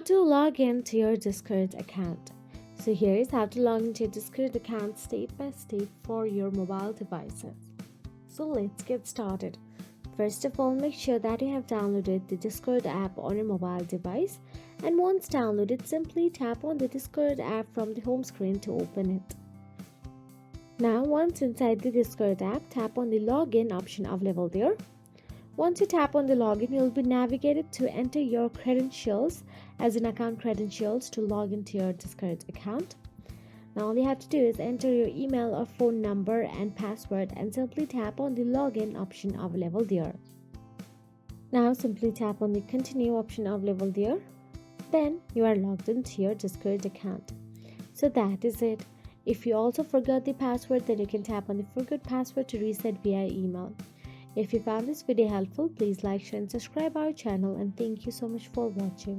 to log in to your Discord account. So here is how to log into your Discord account step by step for your mobile devices. So let's get started. First of all, make sure that you have downloaded the Discord app on your mobile device, and once downloaded, simply tap on the Discord app from the home screen to open it. Now, once inside the Discord app, tap on the login option available there. Once you tap on the login, you'll be navigated to enter your credentials as in account credentials to log into your Discord account. Now all you have to do is enter your email or phone number and password and simply tap on the login option available there. Now simply tap on the continue option available there. Then you are logged into your Discord account. So that is it. If you also forgot the password, then you can tap on the forgot password to reset via email. If you found this video helpful, please like, share and subscribe our channel, and thank you so much for watching.